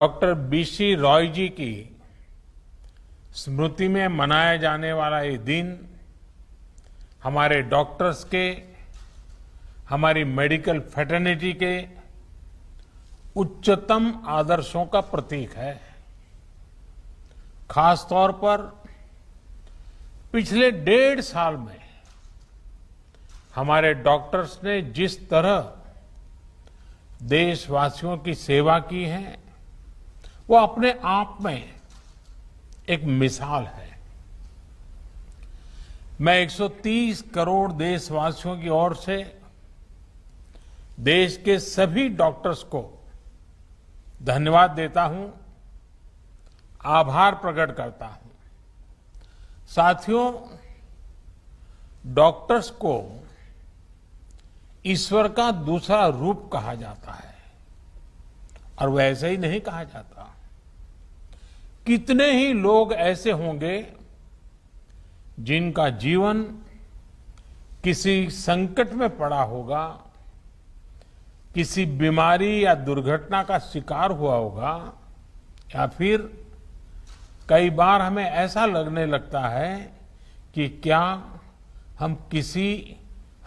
Doctor BC Roy जी की स्मृति में मनाया जाने वाला ये दिन हमारे डॉक्टर्स के, हमारी मेडिकल फ्रेटर्निटी के उच्चतम आदर्शों का प्रतीक है। खास तौर पर पिछले 1.5 साल में हमारे डॉक्टर्स ने जिस तरह देशवासियों की सेवा की है वो अपने आप में एक मिसाल है। मैं 130 करोड़ देशवासियों की ओर से देश के सभी डॉक्टर्स को धन्यवाद देता हूं, आभार प्रकट करता हूं। साथियों, डॉक्टर्स को ईश्वर का दूसरा रूप कहा जाता है और वैसे ही नहीं कहा जाता। कितने ही लोग ऐसे होंगे जिनका जीवन किसी संकट में पड़ा होगा, किसी बीमारी या दुर्घटना का शिकार हुआ होगा, या फिर कई बार हमें ऐसा लगने लगता है कि क्या हम किसी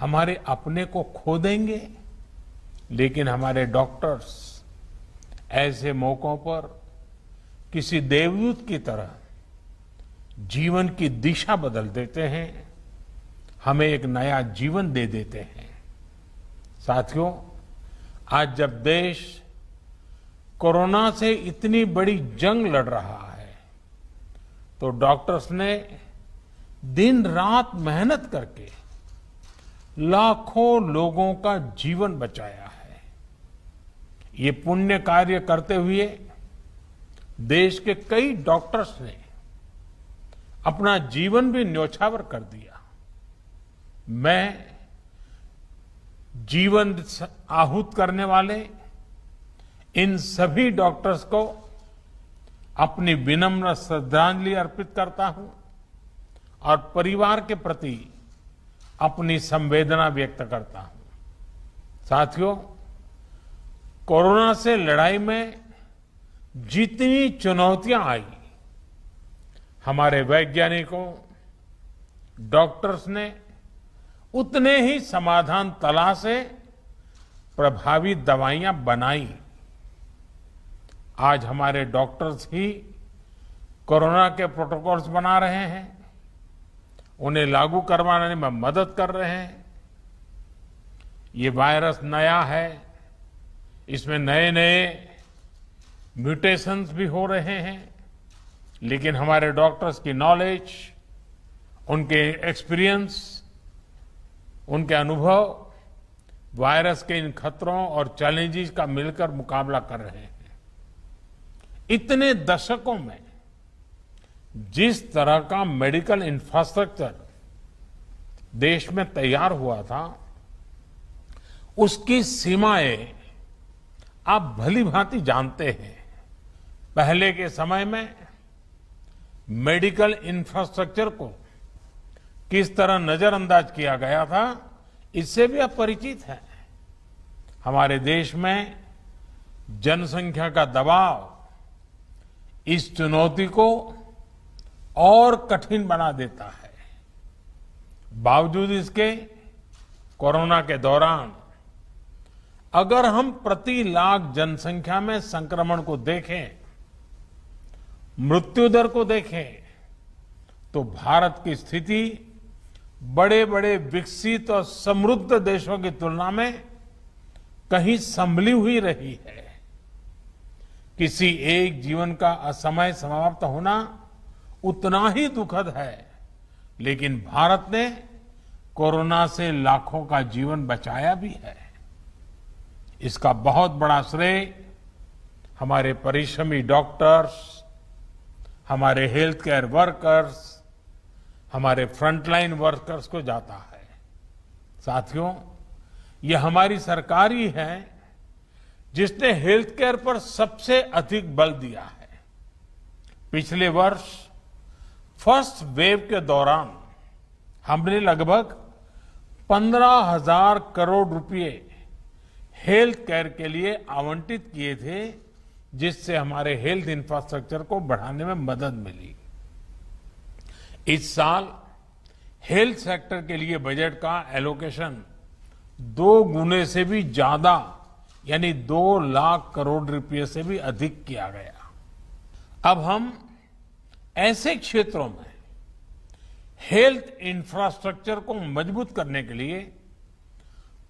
हमारे अपने को खो देंगे। लेकिन हमारे डॉक्टर्स ऐसे मौकों पर किसी देवदूत की तरह जीवन की दिशा बदल देते हैं, हमें एक नया जीवन दे देते हैं। साथियों, आज जब देश कोरोना से इतनी बड़ी जंग लड़ रहा है तो डॉक्टर्स ने दिन रात मेहनत करके लाखों लोगों का जीवन बचाया है। ये पुण्य कार्य करते हुए देश के कई डॉक्टर्स ने अपना जीवन भी न्यौछावर कर दिया। मैं जीवन आहूत करने वाले इन सभी डॉक्टर्स को अपनी विनम्र श्रद्धांजलि अर्पित करता हूं और परिवार के प्रति अपनी संवेदना व्यक्त करता हूं। साथियों, कोरोना से लड़ाई में जितनी चुनौतियां आई, हमारे वैज्ञानिकों, डॉक्टर्स ने उतने ही समाधान तलाशे, प्रभावी दवाइयां बनाई। आज हमारे डॉक्टर्स ही कोरोना के प्रोटोकॉल्स बना रहे हैं, उन्हें लागू करवाने में मदद कर रहे हैं। ये वायरस नया है, इसमें नए नए म्यूटेशंस भी हो रहे हैं, लेकिन हमारे डॉक्टर्स की नॉलेज, उनके एक्सपीरियंस, उनके अनुभव वायरस के इन खतरों और चैलेंजेस का मिलकर मुकाबला कर रहे हैं। इतने दशकों में जिस तरह का मेडिकल इंफ्रास्ट्रक्चर देश में तैयार हुआ था, उसकी सीमाएं आप भली भांति जानते हैं। पहले के समय में मेडिकल इंफ्रास्ट्रक्चर को किस तरह नजरअंदाज किया गया था, इससे भी आप परिचित हैं। हमारे देश में जनसंख्या का दबाव इस चुनौती को और कठिन बना देता है। बावजूद इसके कोरोना के दौरान अगर हम प्रति लाख जनसंख्या में संक्रमण को देखें, मृत्यु दर को देखें, तो भारत की स्थिति बड़े बड़े विकसित और समृद्ध देशों की तुलना में कहीं संभली हुई रही है। किसी एक जीवन का असमय समाप्त होना उतना ही दुखद है, लेकिन भारत ने कोरोना से लाखों का जीवन बचाया भी है। इसका बहुत बड़ा श्रेय हमारे परिश्रमी डॉक्टर्स, हमारे हेल्थ केयर वर्कर्स, हमारे फ्रंटलाइन वर्कर्स को जाता है। साथियों, ये हमारी सरकार ही है जिसने हेल्थ केयर पर सबसे अधिक बल दिया है। पिछले वर्ष फर्स्ट वेव के दौरान हमने लगभग 15,000 करोड़ रुपए हेल्थ केयर के लिए आवंटित किए थे, जिससे हमारे हेल्थ इंफ्रास्ट्रक्चर को बढ़ाने में मदद मिली। इस साल हेल्थ सेक्टर के लिए बजट का एलोकेशन 2 गुने से भी ज्यादा यानी 2 लाख करोड़ रुपए से भी अधिक किया गया। अब हम ऐसे क्षेत्रों में हेल्थ इंफ्रास्ट्रक्चर को मजबूत करने के लिए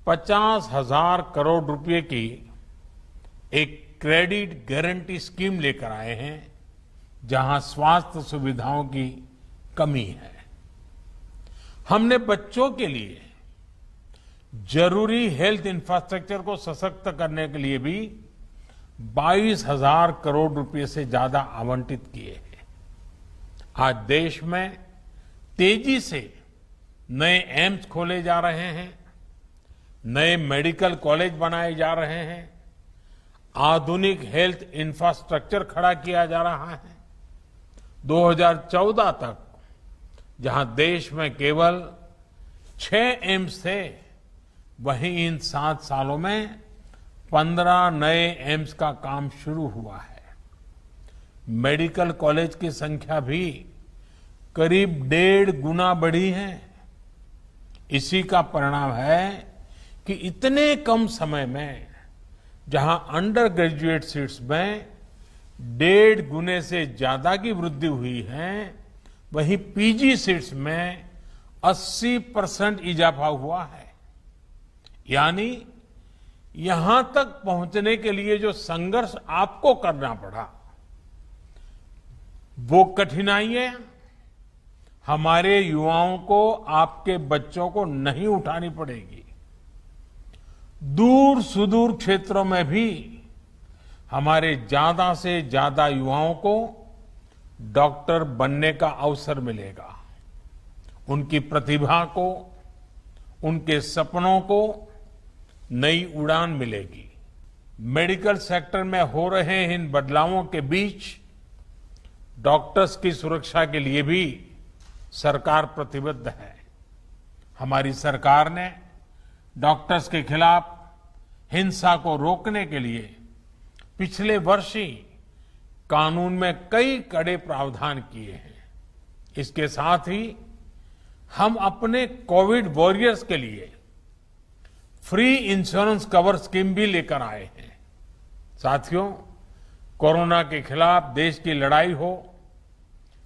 50,000 करोड़ रुपए की एक क्रेडिट गारंटी स्कीम लेकर आए हैं, जहां स्वास्थ्य सुविधाओं की कमी है। हमने बच्चों के लिए जरूरी हेल्थ इंफ्रास्ट्रक्चर को सशक्त करने के लिए भी 22,000 करोड़ रुपए से ज्यादा आवंटित किए हैं। आज देश में तेजी से नए एम्स खोले जा रहे हैं, नए मेडिकल कॉलेज बनाए जा रहे हैं, आधुनिक हेल्थ इंफ्रास्ट्रक्चर खड़ा किया जा रहा है। 2014 तक जहां देश में केवल 6 एम्स थे, वहीं इन 7 सालों में 15 नए एम्स का काम शुरू हुआ है। मेडिकल कॉलेज की संख्या भी करीब 1.5 गुना बढ़ी है। इसी का परिणाम है कि इतने कम समय में जहां अंडर ग्रेजुएट सीट्स में 1.5 गुने से ज्यादा की वृद्धि हुई है, वहीं पीजी सीट्स में 80% इजाफा हुआ है। यानी यहां तक पहुंचने के लिए जो संघर्ष आपको करना पड़ा, वो कठिनाइयां हमारे युवाओं को, आपके बच्चों को नहीं उठानी पड़ेगी। दूर सुदूर क्षेत्रों में भी हमारे ज्यादा से ज्यादा युवाओं को डॉक्टर बनने का अवसर मिलेगा। उनकी प्रतिभा को, उनके सपनों को नई उड़ान मिलेगी। मेडिकल सेक्टर में हो रहे इन बदलावों के बीच डॉक्टर्स की सुरक्षा के लिए भी सरकार प्रतिबद्ध है। हमारी सरकार ने डॉक्टर्स के खिलाफ हिंसा को रोकने के लिए पिछले वर्ष ही कानून में कई कड़े प्रावधान किए हैं। इसके साथ ही हम अपने कोविड वॉरियर्स के लिए फ्री इंश्योरेंस कवर स्कीम भी लेकर आए हैं। साथियों, कोरोना के खिलाफ देश की लड़ाई हो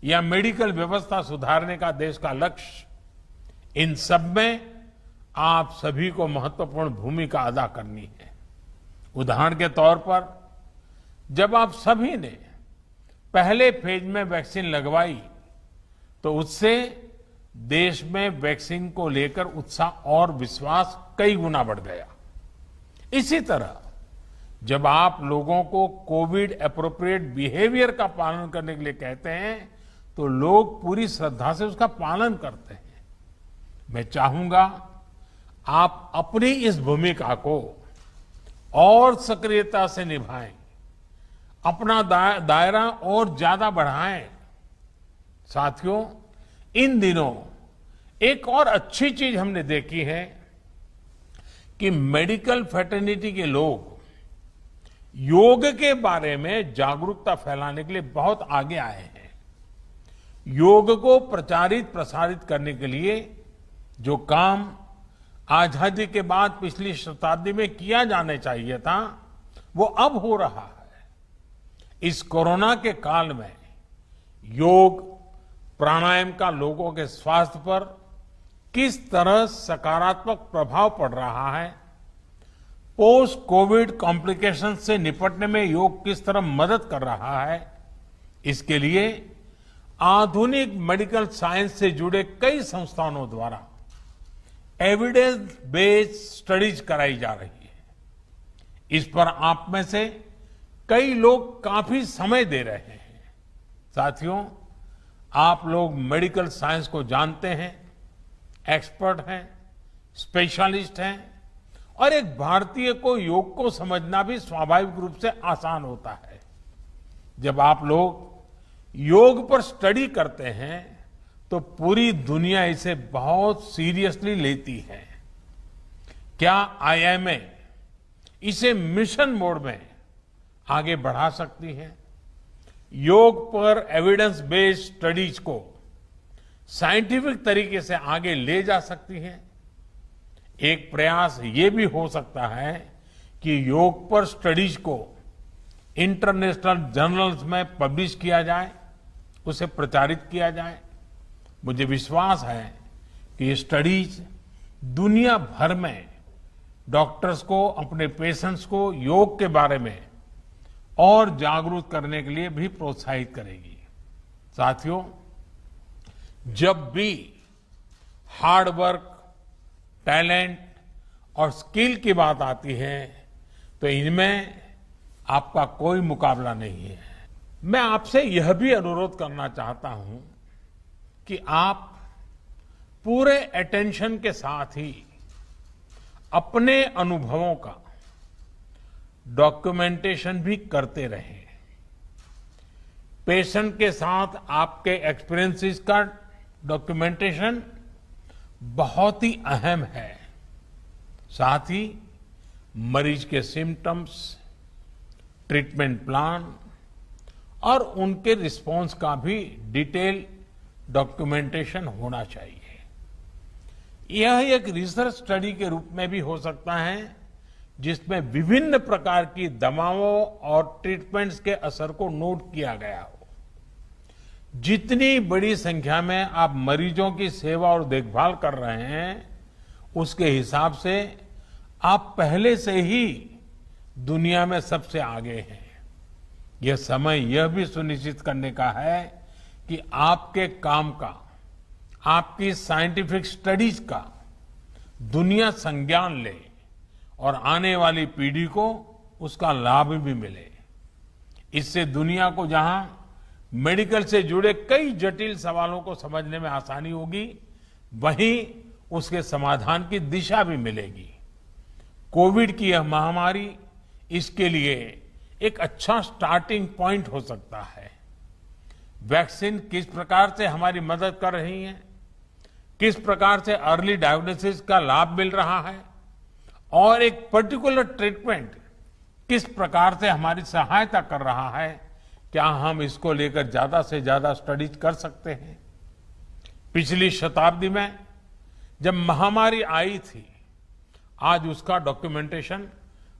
या मेडिकल व्यवस्था सुधारने का देश का लक्ष्य, इन सब में आप सभी को महत्वपूर्ण भूमिका अदा करनी है। उदाहरण के तौर पर, जब आप सभी ने पहले फेज में वैक्सीन लगवाई, तो उससे देश में वैक्सीन को लेकर उत्साह और विश्वास कई गुना बढ़ गया। इसी तरह जब आप लोगों को कोविड एप्रोप्रिएट बिहेवियर का पालन करने के लिए कहते हैं, तो लोग पूरी श्रद्धा से उसका पालन करते हैं। मैं चाहूंगा आप अपनी इस भूमिका को और सक्रियता से निभाएं, अपना दायरा और ज्यादा बढ़ाएं। साथियों, इन दिनों एक और अच्छी चीज हमने देखी है कि मेडिकल फ्रेटर्निटी के लोग योग के बारे में जागरूकता फैलाने के लिए बहुत आगे आए हैं। योग को प्रचारित प्रसारित करने के लिए जो काम आजादी के बाद पिछली शताब्दी में किया जाने चाहिए था, वो अब हो रहा है। इस कोरोना के काल में योग प्राणायाम का लोगों के स्वास्थ्य पर किस तरह सकारात्मक प्रभाव पड़ रहा है, पोस्ट कोविड कॉम्प्लिकेशन से निपटने में योग किस तरह मदद कर रहा है, इसके लिए आधुनिक मेडिकल साइंस से जुड़े कई संस्थानों द्वारा एविडेंस बेस्ड स्टडीज कराई जा रही है। इस पर आप में से कई लोग काफी समय दे रहे हैं। साथियों, आप लोग मेडिकल साइंस को जानते हैं, एक्सपर्ट हैं, स्पेशलिस्ट हैं, और एक भारतीय को योग को समझना भी स्वाभाविक रूप से आसान होता है। जब आप लोग योग पर स्टडी करते हैं, तो पूरी दुनिया इसे बहुत सीरियसली लेती है। क्या आईएमए इसे मिशन मोड में आगे बढ़ा सकती है, योग पर एविडेंस बेस्ड स्टडीज को साइंटिफिक तरीके से आगे ले जा सकती है। एक प्रयास ये भी हो सकता है कि योग पर स्टडीज को इंटरनेशनल जर्नल्स में पब्लिश किया जाए, उसे प्रचारित किया जाए। मुझे विश्वास है कि ये स्टडीज दुनिया भर में डॉक्टर्स को, अपने पेशेंट्स को योग के बारे में और जागरूक करने के लिए भी प्रोत्साहित करेगी। साथियों, जब भी हार्ड वर्क, टैलेंट और स्किल की बात आती है तो इनमें आपका कोई मुकाबला नहीं है। मैं आपसे यह भी अनुरोध करना चाहता हूं कि आप पूरे अटेंशन के साथ ही अपने अनुभवों का डॉक्यूमेंटेशन भी करते रहें। पेशेंट के साथ आपके एक्सपीरियंसेस का डॉक्यूमेंटेशन बहुत ही अहम है। साथ ही मरीज के सिम्टम्स, ट्रीटमेंट प्लान और उनके रिस्पांस का भी डिटेल डॉक्यूमेंटेशन होना चाहिए। यह एक रिसर्च स्टडी के रूप में भी हो सकता है, जिसमें विभिन्न प्रकार की दवाओं और ट्रीटमेंट्स के असर को नोट किया गया हो। जितनी बड़ी संख्या में आप मरीजों की सेवा और देखभाल कर रहे हैं, उसके हिसाब से आप पहले से ही दुनिया में सबसे आगे हैं। यह समय यह भी सुनिश्चित करने का है कि आपके काम का, आपकी साइंटिफिक स्टडीज का दुनिया संज्ञान ले और आने वाली पीढ़ी को उसका लाभ भी मिले। इससे दुनिया को जहां मेडिकल से जुड़े कई जटिल सवालों को समझने में आसानी होगी, वहीं उसके समाधान की दिशा भी मिलेगी। कोविड की यह महामारी इसके लिए एक अच्छा स्टार्टिंग पॉइंट हो सकता है। वैक्सीन किस प्रकार से हमारी मदद कर रही है, किस प्रकार से अर्ली डायग्नोसिस का लाभ मिल रहा है और एक पर्टिकुलर ट्रीटमेंट किस प्रकार से हमारी सहायता कर रहा है, क्या हम इसको लेकर ज्यादा से ज्यादा स्टडीज कर सकते हैं। पिछली शताब्दी में जब महामारी आई थी, आज उसका डॉक्यूमेंटेशन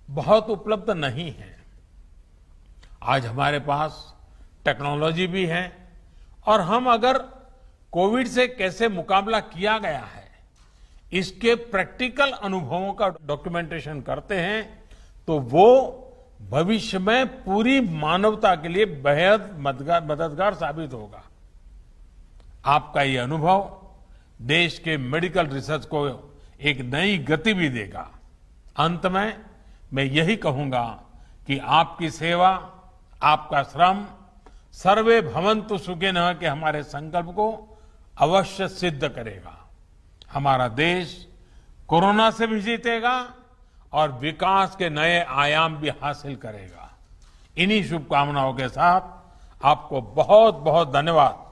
बहुत उपलब्ध नहीं है। आज हमारे पास टेक्नोलॉजी भी है और हम अगर कोविड से कैसे मुकाबला किया गया है, इसके प्रैक्टिकल अनुभवों का डॉक्यूमेंटेशन करते हैं, तो वो भविष्य में पूरी मानवता के लिए बेहद मददगार साबित होगा। आपका ये अनुभव देश के मेडिकल रिसर्च को एक नई गति भी देगा। अंत में मैं यही कहूंगा कि आपकी सेवा, आपका श्रम सर्वे भवन्तु सुखिनः के हमारे संकल्प को अवश्य सिद्ध करेगा। हमारा देश कोरोना से भी जीतेगा और विकास के नए आयाम भी हासिल करेगा। इन्हीं शुभकामनाओं के साथ आपको बहुत बहुत धन्यवाद।